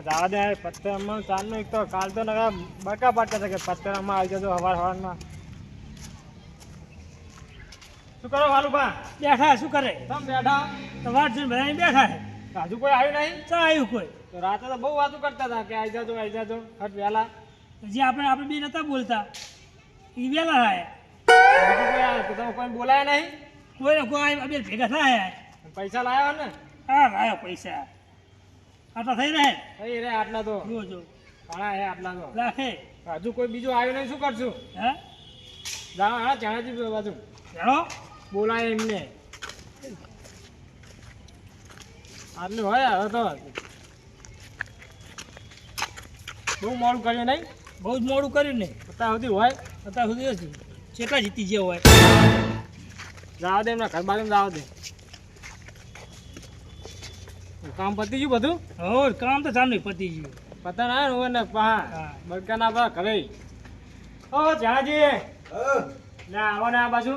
જવા દે પત્તર રમવાનું ચાલુ એક તો કાલ તો નકા બકા પાડતા હતા કે પત્તર રમવા આવી જતો હવારમાં શું કરો વાલુભા બેઠા શું કરે તમ બેઠા તમારે જોઈને બધા બેઠા છે હજુ કોઈ આવ્યું નહીં ચા આવ્યું કોઈ તો રાતે તો બહુ વાતો કરતા હતા કે આવી જાજો હટ વહેલા જે આપણે બે નતા બોલતા એ વહેલા આવ્યા હજુ કોઈ આવ્યું તો તમે કોઈ બોલાયા નહીં કોઈ અમે ભેગા થાય પૈસા લાવ્યા ને હા લાવ્યો પૈસા આટલા થઈ રહે થઈ રે આટલા તો જો જો ઘણા હે આટલા તો રાખે હજુ કોઈ બીજું આવ્યું નહીં શું કરશું હે જાઓ હા ચાણાજી બાજુ ચાલો બોલાય એમને આટલું હોય હવે તો બહુ મોડું કર્યું નહીં બહુ જ મોડું કર્યું ને અત્યાર સુધી હોય અત્યાર સુધી હશે કેટલા જીતી ગયા હોય જાવ દે એમના ઘર બાજુ જાવ દે કામ પતી ગયું બધું હો કામ તો ચાલુ પતી ગયું પતા ના હોય ને પા હા. બડકા ના પા ઘરે ઓ જાજી લે આવો ને આ બાજુ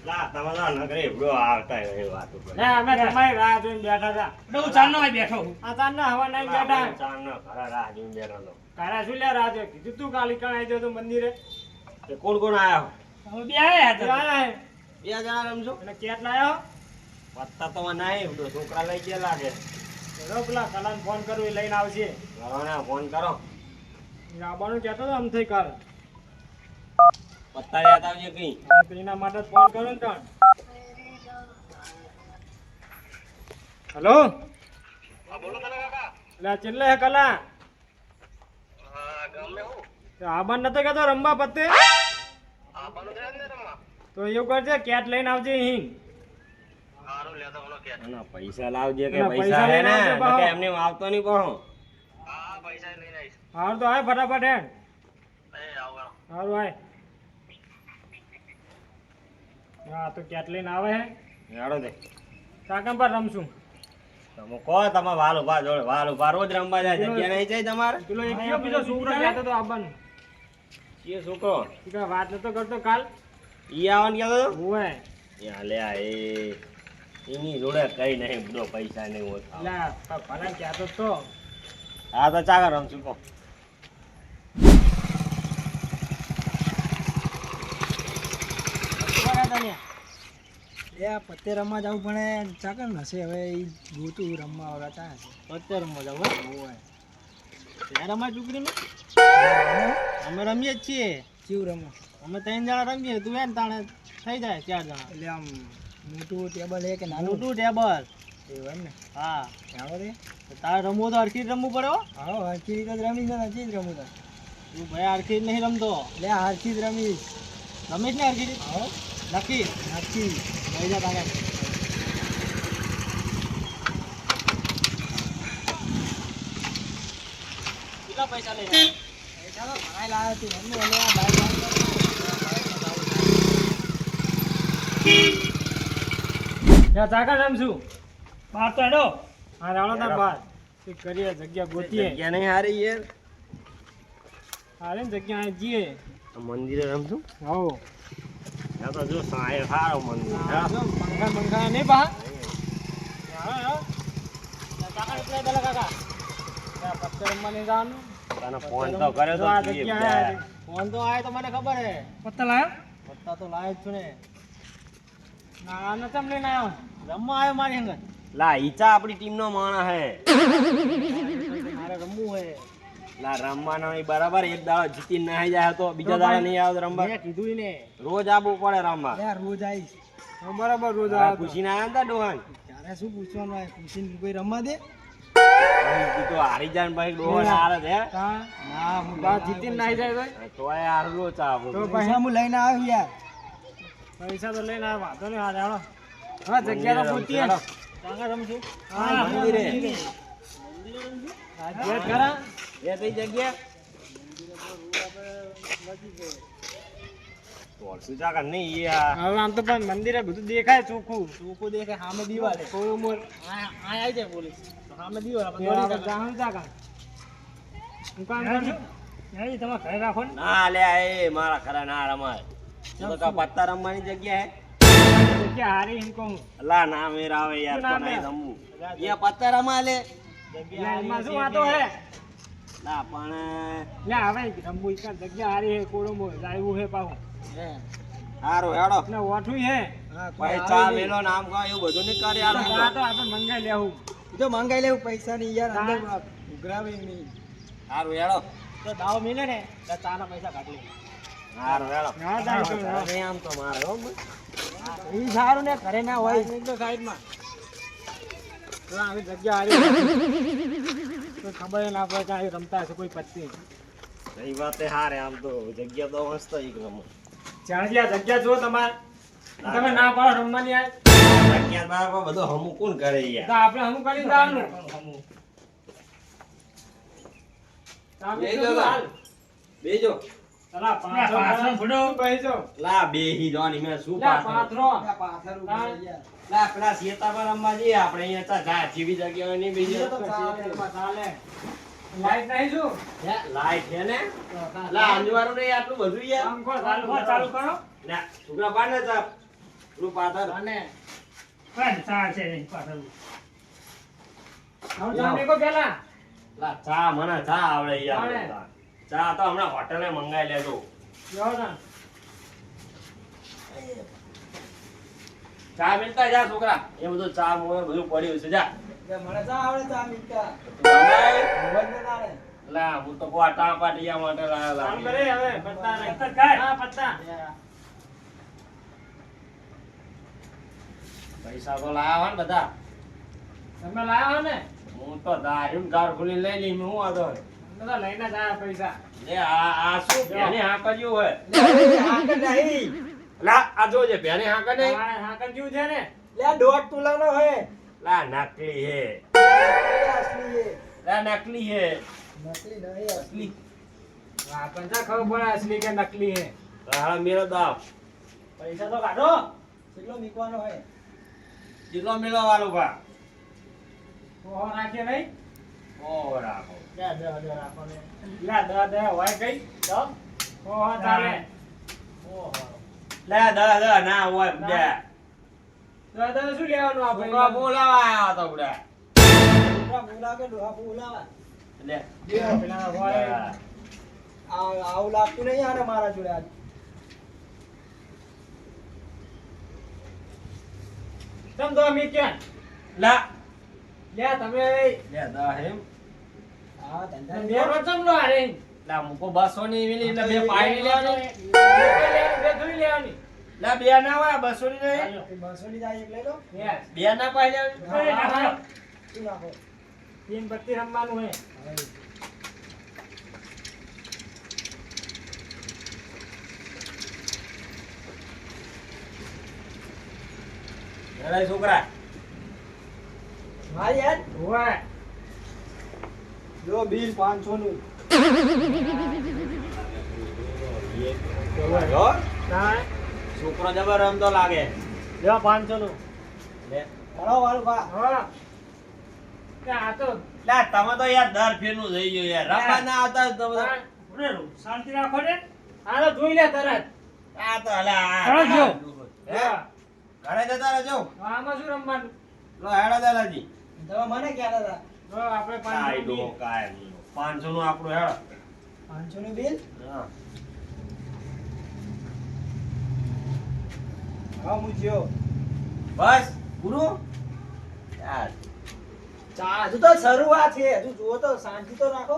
લા તમારા નગરે બ્રો આવતા એ વાતો કરે લે અમે તમારી રાહ જોઈને બેઠા હતા હું ચાલનો આવી બેઠો હું આ તારના હવા નહીં બેઠા ચાંદનો ઘરા રાહ જોઈને બેઠો તો તારા શું લે રાહ જોઈ કીધું તું કાલી કણ આવી જતો મંદિરે તે કોણ કોણ આયા હવે બે આવ્યા તે હતા આયા હે. બે જણા રમજો અને કેટ લાયો પત્તા તો નહીં તો છોકરા લઈ ગયા લાગે રો પેલા કલાને ફોન કરું એ લઈને આવશે ઘરોને ફોન કરો એ આવવાનું કહેતો હતો આમ થઈ કર પત્તા યાદ આવજે કઈ એના માટે ફોન કરું ને તણ હેલો એટલે ચેટલે હે કલા આબાન નતો કહેતો રમવા પત્તે તો એવું કરજે કેટ લઈને આવજે અહીં ના પૈસા લાવજે કે ના, પૈસા હે લઈને ને આવજો પાહો. નકે એમને આવતો નહીં પાહો હાર તો આય ફટાફટ હે હારું આય હા તો કેટ લઈને આવે હે હેડો દે કાકા પર રમશું તમે કહો તમે વાલ ઉભા જોડે વાલ ઉભા રોજ રમવા જાય જગ્યા નહીં જાય તમારે પેલો એક કયો બીજો છોકરો કહેતો તો આવવાનું એ છોકરો ઈ કાંઈ વાત નતો કરતો કાલ ઈ આવવાનું કહેતો હતો? હોવે યા લે આ એની જોડે કઈ નહીં બધો પૈસા નહીં હોતા એટલે ભલા કહેતો તો હા તો ચાલો રમશું કહો પત્તે રમવા જવું પણ ચાકર હશે હવે એ ગોતું રમવા વાળા ચા હશે પત્તે રમવા જાવ ત્યાં રમા છોકરીને અમે રમીએ જ છીએ કેવું રમો અમે 3 જણા રમીએ તું એને તાણે થઈ જાય 4 જણા એટલે આમ મોટું ટેબલ છે કે નાનું મોટું ટેબલ એવું એમ ને હા આવો રે તારે રમવું તો હરખી જ રમવું પડે હો આવો હરખી રીતે જ રમીશ ને હરખી જ રમું તો તું ભાઈ હરખી જ નહીં રમતો એટલે હરખી જ રમીશ રમીશ ને હરખી જ? આવો નક્કી હરખી લઈ જા તારે કેટલા પૈસા લઈ જા ચાલો ભણાઈ લાવ્યો તું રમવું એટલે આ બાઈક ચાકા રમશું બહાર તો હેડો હા રાવણો તા બાર તે કરીએ જગ્યા ગોતીએ જગ્યા નહીં હારી યાર હારે ને જગ્યા અહીં જઈએ તો મંદિરે રમશું હો ત્યાં તો જો સાંય સારો મંદિર હા. પંખા પંખા નહીં પા કાકા એટલે પેલા કાકા પત્તર રમવા નહીં જવાનું તને ફોન તો કર્યો તો આ તું એ જગ્યા બધા. આયા. ફોન તો આયો તો મને ખબર હે પત્તા લાવ્યો પત્તા તો લાયો જ છું ને ના ન ચમ લઈને આવ્યો રમવા આવ્યો મારી હંગત લા ઈચા આપણી ટીમનો માણસ હે મારે રમવું હે લા રમવાનો ઈ બરાબર એક દાડો જીતી નહીં જાય તો બીજા દાડો નહીં આવે તો રમવા મેં કીધું ને રોજ આવવું પડે રમવા યાર રોજ આવીશ બરાબર રોજ આ આવ્યો તો. પૂછીને આવ્યા હતા ડોહાન ત્યારે શું પૂછવાનું હોય પૂછીને કોઈ રમવા દે ઈ તો હારી જાય ને ભાઈ ડોહાન હારે છે તા ના હું બા જીતીને નાઈ જાય તો તોય હારલો ચાવો તો પૈસા હું લઈને આવ્યો યાર પૈસા તો લઈને આવ્યો વાંધો નહીં હારે હાલો હા જગ્યા તો પૂછીએ હાલો. કાકા રમશું હા, મંદિરે. હા, ગેટ ખરા એ કઈ જગ્યા તોલસી જાગા નહીં ઈ આ હવે આમ તો પણ મંદિરે બધું દેખાય ચોખ્ખું લોકો દેખાય સામે દીવાલે કોઈ ઉમર આ આવી જાય પોલીસ સામે દીવાલ આપણે આપણે દોડી જાહણ જાગા હું કામ કરું કાઢી તમારે ઘરે રાખો ને ના લે એ મારા ખરા ના રમાય એ તો કા પત્તા રમવાની જગ્યા હે જગ્યા હારી એમ કહું અલા ના મેર આવે યાર શું નામ તો નહીં હે? રમવું એ પત્તા રમા લે લે, એમાં શું વાતો હે ના પણ લે હવે રમવું ઈ કાં જગ્યા હારી હે કોરમો લાવ્યું હે પાછું સારું હેડો ને ઓઠું હે હા, કોઈ ભાઈ આવે ચા નહીં. મેલો નામ કા એવું બધું નહીં કરી આલો આ તો આપણે મંગાઈ લેવું ઈ તો મંગાઈ લેવું પૈસા ની યાર હા. અંદર ઉઘરાવે નહીં. સારું હેડો તો દાવ મિલે ને તો ચાના પૈસા કાઢ લે સારું હેડો હા, જાય તો, હા. અરે આમ તો મારે હો ભાઈ. ઈ સારું ને ઘરે ના હોય તો સાઈડમાં તો આવી જગ્યા હારી કોઈ ખબર ય ના પડે કે અહીં રમતા હશે કોઈ પત્તી એ વાત એ હારે આમ તો જગ્યા તો મસ્ત એક રમો ચાણિયા જગ્યા જો તમારે તમે ના પાડો રમવાની આય જગ્યા બાર બધું હમું કોણ કરે તો યાર આપણે હમું કરી જવાનું બેજો તા. બેજો ચલા પાથરો ફડો બેસો લા બેહી જોની મેં શું લા પાથરો પાથરો આ પાથર ઉઘરાવે યાર. લા પેલા શેતામાં રમવા જઈએ આપણે અહીંયા તો જા જેવી જગ્યા નહીં બીજી તો ચાલે. ચાલે લાઈટ નહીં શું લાઈટ છે ને લા અંજવાળું નહીં આટલું બધું યાર પંખો ચાલુ કરો ના છોકરા પાડ ને તા પેલું પાથર અને પણ ચા છે નહીં પાછળ હવે ચા મેકો પેલા લા ચા મને ચા આવડે યાર આવડે. ચા તો હમણાં હોટેલે મંગાઈ લેજો જો ના ચા મિલતા જા છોકરા એ બધું ચા મોય બધું પડ્યું છે જા યાર, મને ચા આવડે ચા મીઠા. મંગાઈ. બંને ના આવે. લા હું તો કોટા પાટિયા માટે લાવ્યો ચાલુ લા કરે હવે પત્તા નહીં પત્તા ખાય હા પત્તા પૈસા તો લાવ્યા હોય ને બધા તમે લાયા હો ને હું તો દારૂ કાર ખુલી લઈ લી હું હતો તમે તો લઈને જ આયા પૈસા લે આ શું ભેને હા કર્યું હોય લે, આ કે નહીં. લા આ જોજે ભેને હા કરે તમારે હાકર જેવું છે ને લે, આ 1.5 તોલાનો હે. લા નકલી હે લે, અસલી હે. લા નકલી હે નકલી નહીં, અસલી. આપણને તો ખબર પડે અસલી કે નકલી હે હા મેરો દાવ પૈસા તો કાઢો કેટલો મીકવાનો હે? કેટલો મેલો વાળું ભા ઓહો રાખે નહીં ઓ રાખો લે દે રાખો ને લે દે હોય કઈ તો ઓહો ચાલે ઓહો લે દ ના હોય બે દે શું લેવાનું આ છોકરો ભાઈ બોલાવા આવ્યો હતો બડા ડોહા બોલાવે કે ડોહા બોલાવે? લે પેલા હોય આવું લાગતું નહીં યાર મારા જોડે આજ. તમ તો મી ક્યાં લા લે તમે લે દા હેમ હા, ધંધા બે રોચમ લો આરે લા મુકો 200 ની વેલી એટલે બે પાઈ લેવાની બે જોઈ લેવાની લા બે ના હોય 200 ની નહીં એ 200 ની જાય એક લઈ લો. યસ બે ના પાઈ લેવાની નાખો. શું નાખો? તીન બત્તી રમવાનું હે હવે. અરે છોકરા હા યાર, હોય જો બિલ 500 નું. ના છોકરો જબર રમતો લાગે લ્યો 500 નું લે હળો વાળું બા. હા કે આ તો લા તમે તો યાર દર ફેરનું થઈ ગયું યાર રમવા ના આવતા તમે તો. ઉરે શાંતિ રાખો ને આ તો જોઈ લે તરત આ તો અલા ચાલો જો. હે ઘરે જતા રહેજો આમાં શું રમવાનું લો હેડો દાદાજી તમે મને કહેતા હતા જો આપણે કાઈ 500 ડો કાઈ નહીં. 500 નું આપણું હેડો 500 નું બિલ. હા હા, હું જ્યો. બસ પૂરું યાર ચા હજુ તો શરૂઆત છે, હજુ જુઓ તો શાંતિ તો રાખો.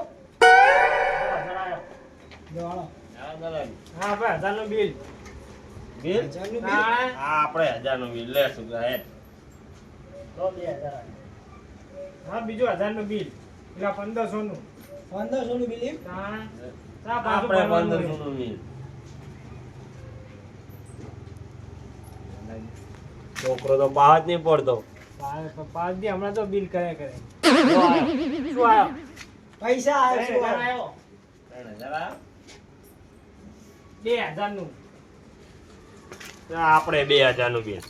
જો હાલો. હેડો દાદાજી હા ભાઈ 1000 નું બિલ બિલ 1000 નું બિલ. ના આ આપણે 1000 નું બિલ લે છોકરા હેડ તો 2000 હા બીજું 1000 નું બિલ પેલા 1500 નું 1500 નું બિલ એમ? હા ચા પાછું આપણે ભરવાનું 1500 નું બિલ છોકરો તો બહાર જ નહીં પડતો પાંચ દી હમણાં તો બિલ કરે શું આવ્યો પૈસા આવે શું આવે? આવ્યો 2000 નું આપણે 2000 નું બિલ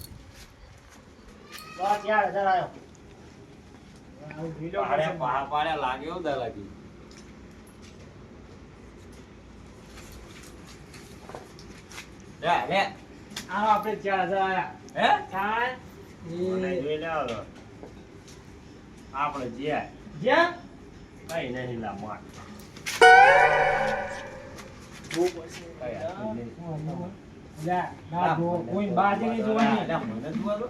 તો 4000 આવ્યો આવું ભીલો પાડે પાડે લાગ્યો દાદાજી લે લે આવો આપણે 4000 આયા હે હા મને એ જોઈ લેવો તો. આપણે જ્યાં જ્યાં કઈ નહીં લા માર બહુ પછી જા ના જો કોઈ બાજી નહીં જોવાની મને જોવાનો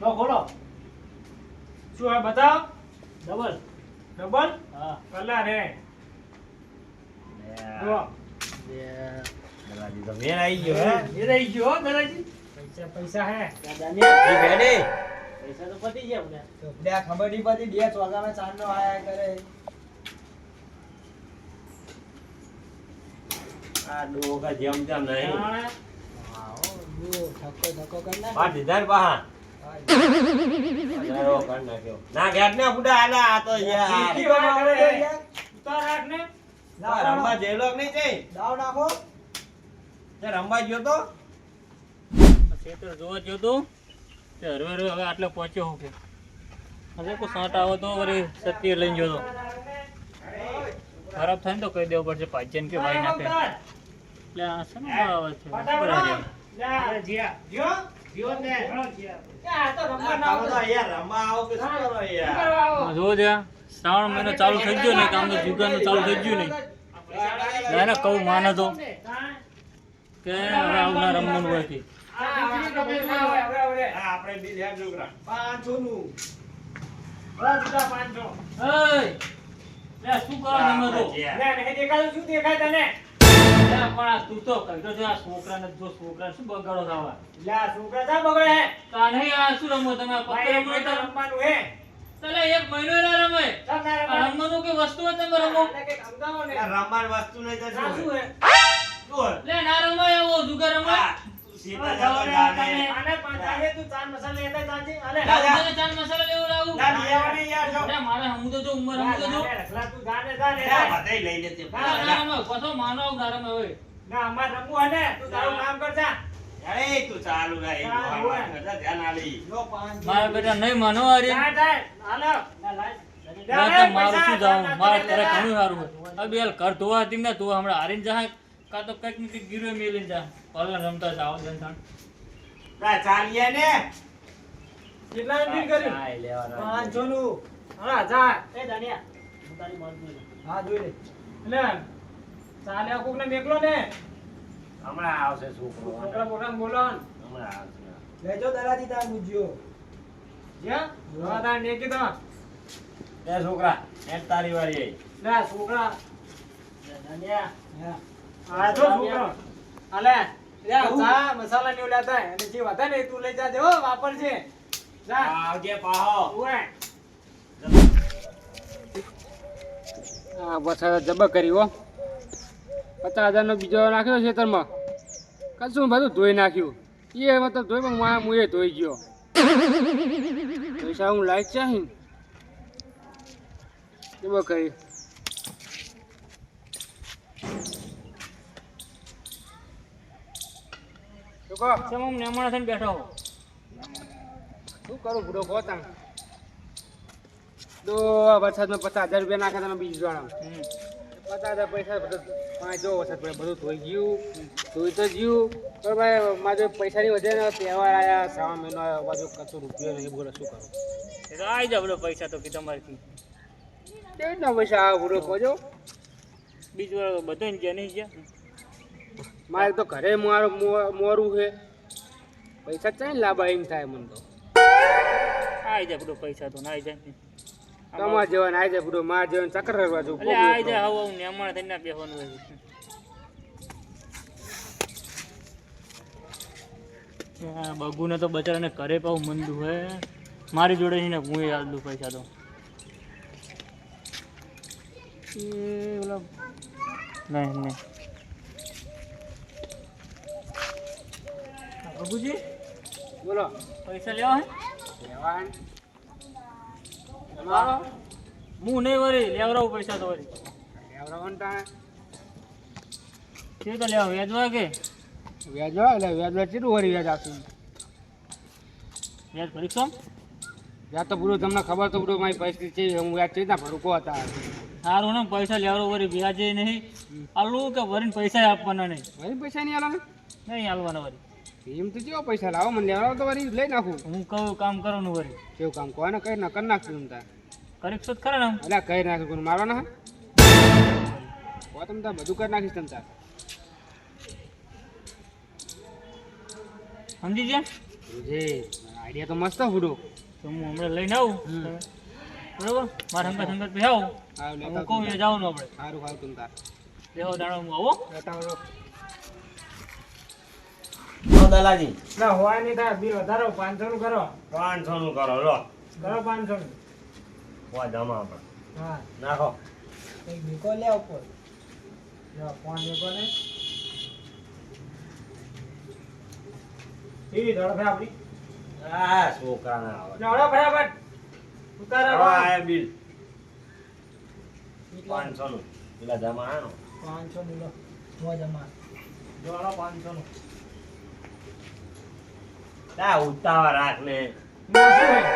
લો ખોલો શું આ બતાવ ડબલ હા કલર હે જો દલાજી તો મેર આવી ગયો હે એ રહી ગયો હો દલાજી પૈસા હે એ બેડે પૈસા તો પતી ગયા બધા તો બે ખબર નહીં પડી બે ચોગામાં ચાંદનો આયા કરે આ ડોકા જેમ તેમ નહીં આવો જો ધક્કો કરી નાખ 5000 પાહા હજારો કર નાખ્યો ના ઘેર ને બુડા આલા આ તો યાર ઈ વાત કરે ઉતાર રાખ ને રમવા જેલો નહીં છે દાવ નાખો તે રમવા ગયો તો ખેતર જોવા ગયો તો તે હરવે હવે આટલે પહોંચ્યો હું કે હવે કોઈ સાંટ આવો તો વળી સત્ય લઈને ગયો તો ખરાબ થાય ને તો કહી દેવું પડશે પાજન કે ભાઈ નાખે એટલે આ શેનો આવે છે બરાબર. જા જીયા જીઓ ને આ તો રમવા ના આવો તો યાર રમવા આવો કે શું કરો યાર આ જોવો ત્યાં શ્રાવણ મહિનો ચાલુ થઈ ગયો ને કામ તો જુગારનું ચાલુ થઈ ગયું નહીં એને કહું માને તો કે હવે આવું ના રમવાનું હોય કે આપણે બી ધ્યાન છોકરા 500 નું એય! લે શું કરો તમે તો શું દેખાય તને લે પણ આ તું તો કહેતો છે આ છોકરાને જો છોકરાને શું બગાડો થવા લા છોકરા તા બગડે હે તા નહીં આ શું રમો તમે આ ભાઈ પત્તે એક રમો મહિનો તો રમવાનું હે તલે એક મહિનો ના રમે ચાલ ના આ રમવાનું કે વસ્તુ હોય તમે રમો એટલે કે સમજાવો ને રમવાની વસ્તુ નહીં તો ના શું શું હે? હે શું હે? લે ના રમાય આવો જુગાર રમાય આ, તું સીધા જતો જાને. આને પાંચા હે તું ચાર મસાલા લેતા જાજે આલે જા. મને ચાર મસાલા લેવો લાવું ના, લેવાની યાર જો. લે મારે હમું તો જો ઉંમર હમું તો જો રખલા તું જાને જા લે આ બધાય લઈ લેતી. ના ના રમે પાછો માનો આવું ના રમે હવે ના અમાર રમવું હે ને તું તારું કામ કર જા અરે તું ચાલુ રાખ. ચાલ, હોય. બધા ધ્યાન આલી. લો 500 મારા બેટા નહીં માનો અરે જા જા હાલો ના લાય મારું શું જાઉં મારે તારે ઘણું સારું હોય હવે બેલ ઘર ધોવા હતી ને તું હમણાં હારીને જા કાં તો કંઈક ને કંઈક ગીરવે મેલીને જા પલન રમતા જાવ જનતા ના, ચાલીએ ને. કેટલા ડીલ કર્યું ચાય લેવાના. 500 નું હા જા એ દાનિયા હું તારી મોજ જોઈ લઉં. હા જોઈ લે એટલે ચાલે કોક ને મેકલો ને હમણાં આવશે છોકરો. છોકરા બોકરા બોલો ને હમણાં આવશે. લેજો દલાજી તાર મુજ્યો જ્યાં હા તાર ને કીધો એ છોકરા એક તારી વાળી આઈ. લે છોકરા દાનિયા હા આ તો છોકરો હાલે લે ચા મસાલા ને લેતા અને જે વધે ને એ તું લઈ જાજે હો વાપરજે જા આવજે પાહો. ઓએ આ બસ જબ કરી હો 50,000 નો બીજો નાખ્યો ખેતરમાં કશું બધું ધોઈ નાખ્યું એ મતલબ ધોઈ પણ હું એ ધોઈ ગયો પૈસા હું લાઈક ચાહી જબ કરી સમમ નેમણા થઈને બેઠો હો શું કરું બુડો ગોતા તો વરસાદમાં 50,000 રૂપિયા નાખે તમે બીજું જણા 50,000 પૈસા બધું પાંચ જો વરસાદ પડે બધું ધોઈ ગયું ધોઈ તો ગયું પણ ભાઈ મારે પૈસાની વધે ને તહેવાર આવ્યા શ્રાવણ મહિનો આવ્યો બાજુ કશું રૂપિયો નહીં બોલો શું કરું એ તો આવી જા બધો પૈસા તો કે તમારી કેવી રીતના પૈસા આવે બુડો કહો બીજું બધા ગયા નહીં ગયા મારે તો ઘરે મોરું છે પૈસા ચાઈ લાભ એમ થાય મને તો આવી જાય બધો પૈસા તો ના આવી જાય તમારે જવાનું આવી જાય બુડો મારે જવાનું ચક્કર કરવા જવું એટલે આવી જાય હવે હું નેમણા થઈને ના બેસવાનું હોય બગુને તો બચારાને ઘરે પાવું મંદું હે મારી જોડે છે ને હું યાદ દઉં પૈસા તો એ ઓલા નહીં નહીં બગુજી બોલો પૈસા લેવા હે લેવાન તમારો હું નહીં વરી લેવરાવું પૈસા તો વરી લેવરાવાનું તા તે તો લેવા વેચવા કે વ્યાજ હોય એટલે વ્યાજ કેટલું વરી વ્યાજ આપશું વ્યાજ ભરીશો વ્યાજ તો પૂરું તમને ખબર તો પૂરું મારી પરિસ્થિતિ છે હું વ્યાજ ચેતના ભરું કહો હતા સારું ને પૈસા લેવરો વરી વ્યાજે નહીં આલું કે વરીને પૈસા આપવાના નહીં વરી પૈસા નહીં આલો નહીં આલવાના વરી એમ તો કેવો પૈસા લાવો મને લેવડાવો તો વરી લઈ નાખું હું કહું કામ કરવાનું વરી કેવું કામ કહો ને કઈ ના કરી નાખશું એમ તાર કરીશ તો જ ખરા ને આમ. અલ્યા કઈ નાખ કોને મારવાના હા ઓ તમે તાર બધું કરી નાખીશ તમે તાર સમજી ગયા? જે આઈડિયા તો મસ્ત ફૂડો તો હું હમણાં લઈને આવું તમે. બરોબર મારા સંગત સંગત પછી આવું હું કહું એ જવાનું આપણે સારું સારું તમે તાર લેવો દાડો હું આવો દલાજી ના હોય નહીં થાય બિલ વધારો 500 નું કરો 500 નું કરો લો કરો 500 નું હોય જમા આપણે હા નાખો એક ભીકો લે ઉપર જો 5 એકો ને ઈ ધડ ફે આપડી આ છોકરા ના આવે નવડો ફટાફટ ઉતારો હવે આ બિલ 500 નું પેલા જમા આનો 500 નું લો મો જમા જોડો 500 નું તા ઉતાવળ રાખ ને ના શું હોય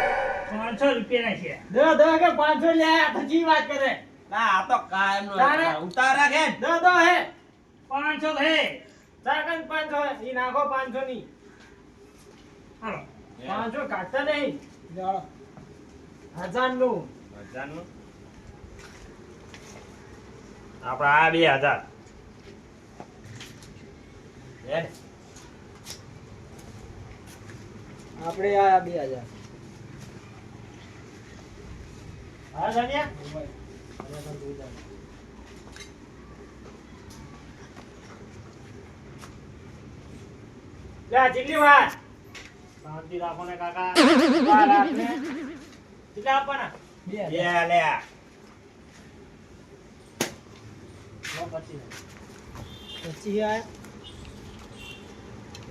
500 રૂપિયાના છે દો કે 500 લે થજી વાત કરે ના આ તો કાયમ નો તારે? ઉતાવળ રાખે દો હે 500 હે ચાકન 500 ઈ નાખો 500 ની હાલો 500 કાઢતા નહીં જાળો 1000 નું 1000 નું આપડા આ 2000 હેડ આપણે આ 2000 હા જાનિયા જા કેટલી વાર શાંતિ રાખો ને કાકા વાર રાખને કેટલા આપવાના 2000 લે લો પછી પછી આ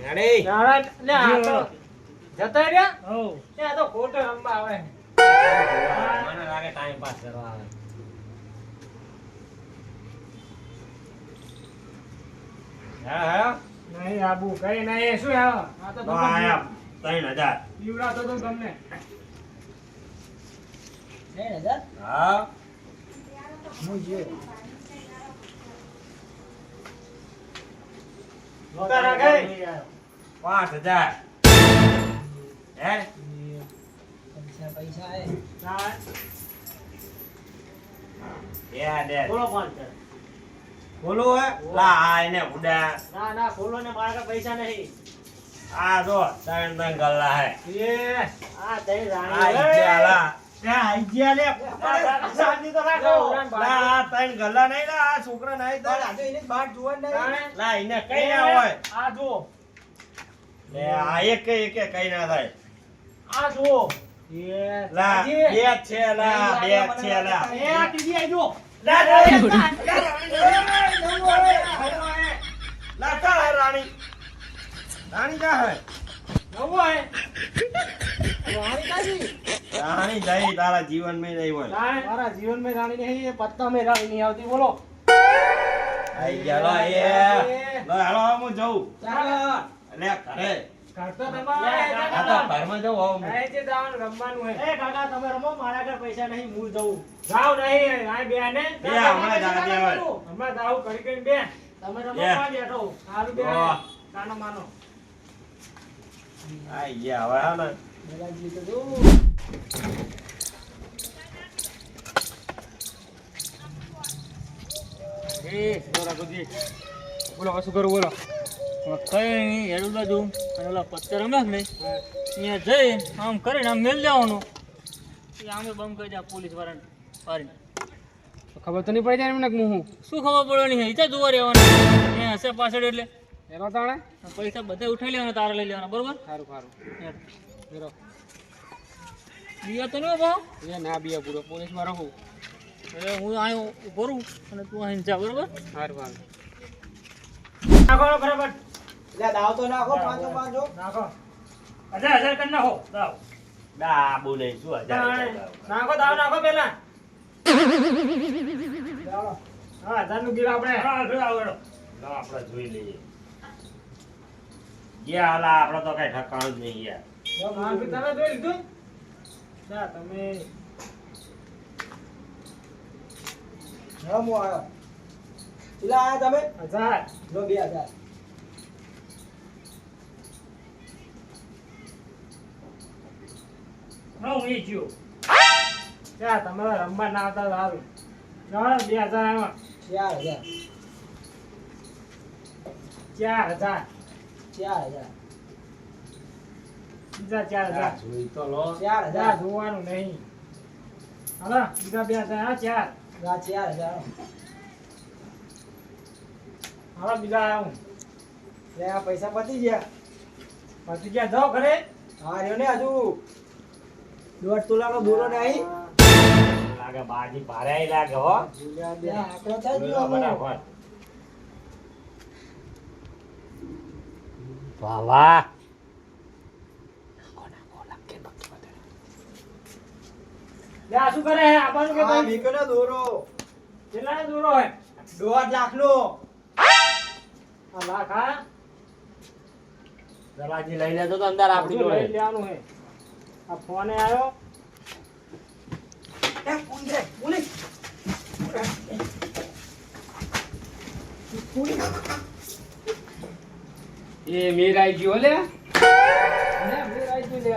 હેડી નાળા લે આ તો જતા રહ્યા હો એ આ તો ખોટો રમવા આવે મને લાગે ટાઈમ પાસ કરવા આવે હા નહીં આબુ કઈ નહીં શું આ તો તો આયા 3000 પીવડાતો તો તમને 3000 હા હું જો લોટા રાખે 5000 હે પૈસા હે ના દે બોલો 500 બોલો હે લા આઈને ઉડા ના ખોલો ને મારા કાંઈ પૈસા નહીં આ જો ત્રણ ગલ્લા હે એ આ તઈ આ રાણી ઇજ્જાલા ત્યાં આઈજિયા લે શાંતિ તો રાખો લા આ ત્રણ ગલ્લા નહીં લા આ છોકરા નહીં તો આ તો એને બાર જોવા નહીં લા એને કઈ ના હોય આ જો લે આ એક કઈ ના થાય આ જો એ લા બે જ છે લા બે જ છે લા એ આ ટીવી આઈ જો લા કા હે રાણી રાણી કા હે નવો હે રાણી કાજી રાણી જઈ તારા જીવન में नहीं હોય મારા જીવન में રાણી નહીં એ પત્તા में રાણી નહીં આવતી બોલો આઈ ગયા લો એ લો હાલો હું જઉં ચાલો લે ઘરે કાઢતો તમારે આ તો ઘરમાં જઉં હું નહીં જે જવાનું રમવાનું હે એ કાકા તમે રમો મારા ઘર પૈસા નહીં હું જઉં જાવ નહીં આ બે ને બે હમણાં જા દે હવે હમણાં જાવ કરી બે તમે રમો બે. માં બેઠો સારું બે ઓહ. નાનો માનો આઈ ગયા હવે હા ને બલાજી તો જો એ બોલા ગુજી બોલો શું કરું બોલો કઈ નહીં હેડું બાજુ અને ઓલા પત્તર રમ્યા ને અહીંયા જઈ આમ કરીને આમ મેલ દેવાનું એ આમે બમ કરી દે પોલીસ વાળાને પાડીને ખબર તો નહીં પડી જાય એમને હું શું ખબર પડવાની છે ઈચ્છા જોવા રહેવાનું અહીંયા હશે પાછળ એટલે એનો તાણે પૈસા બધા ઉઠાઈ લેવાના તારે લઈ લેવાના બરોબર સારું એરો બીજા તો નહીં ભાવ એ ના બીયા પૂરો પોલીસમાં રહું એટલે હું અહીં ઉભો રહું અને તું અહીં જા બરોબર સારું નાખો બરાબર લે દાવ તો નાખો 500 નાખો 1000 કરી નાખો દાવ ડાબુ નહીં શું હજાર નાખો દાવ નાખો પેલા હા 1000 નું બિલ આપણે લો આપણે જોઈ લઈએ ગયા હાલા આપણે તો કઈ ઠકાણું જ નહીં યાર હા, તમે જોઈ લીધું ના તમે રમો આયો પેલા આયા તમે 1000 લો 2000 હું એ જ્યો ત્યાં તમારે રમવા ના આવતા સારું. ચાલો 2000 આવ્યા. 4000 4000 4000 બીજા 4000 જોઈ તો લો 4000 જોવાનું નહીં. હાલો બીજા 2000 ચાર. 4000 હાલો બીજા આવું. લે આ પૈસા પતી ગયા. પછી ગયા જાઓ ઘરે. હા રહ્યો ને હજુ 1.5 તોલાનો દોરો ને આવી. લાગે બાજી ભારે આઈ લાગે હો આંકડો થાય જ લો ગયો અમારો. ફટાફટ વાહ વાહ લે આ શું કરે હે? આપવાનું કે આ ભાઈ? મીકો ને દોરો કેટલાનો દોરો હે? 1.5 લાખનો. આ લાખ હા? દલાજી લઈ લેજો તો અંદર આપણી બધું લઈ જોડે લેવાનું હે. આ ફોન આવ્યો. એ કુંડે પોલીસ. એ મેર આઈ ગયો લે. ને મેર આઈ ગયો લે.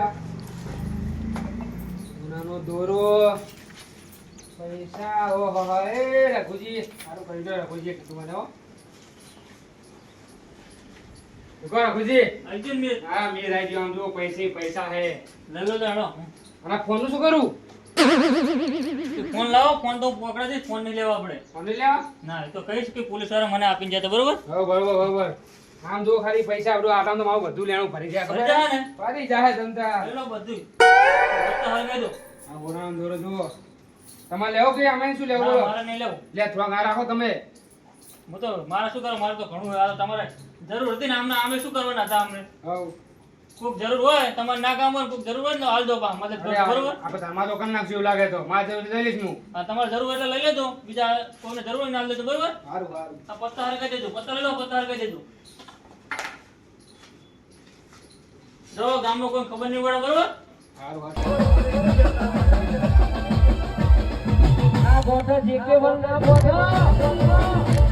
સોનાનો દોરો. પૈસા ઓહો એ રઘુજી સારું કરી દો રઘુજી કીધું મને હો. ઉભો રઘુજી. અર્જુન મેં હા મેર આઈ ગયો આમ જો પૈસા હે. લઈ લો તો હેડો. અને ફોન નું શું કરું? ફોન લાવો, ફોન તો પકડા દઈશ, ફોન નહીં લેવા આપણે. ફોન લઈ લેવા? ના એ તો કહીશ કે પોલીસ વાળા મને આપીને જતા, બરોબર? હો બરોબર. આમ જો ખાલી પૈસા આવડો આટામ તો મારું બધું લેણું ભરી જાય ભરી ખબર જાય હે? ને? ભરી જાય જનતા. લઈ લો બધું. બધા હળગાઈ દો. આ બોરાનો દોરો જુઓ. તમારે લેવો કે અમે શું લેવું ના, બોલો? મારે નહીં લેવું. લે થોડા ઘા રાખો તમે. હું તો મારે શું કરો, મારે તો ઘણું હોય. આ તો તમારે જરૂર હતી ને આમે શું કરવાના હતા અમને? હવ. કોઈક જરૂર હોય તમારે ના કામ હોય, કોઈક જરૂર હોય ને તો હાલ દો બા, મદદ કરો, બરોબર? આપણે તમારે તો કરી નાખશું એવું લાગે તો. મારે જરૂર લઈ લઈશ હું. હા, તમારે જરૂર હોય એટલે લઈ લેજો, બીજા કોઈને જરૂર હોય ને હાલ દેજો, બરોબર? સારું સારું. આ પત્તા હરગાઈ દેજો, પત્તા લઈ લો, પત્તા હરગાઈ દેજો. જો ગામમાં કોઈ ખબર નહીં પડે, બરોબર? સારું આ ગોઠા જે કે વન ના ગોઠા.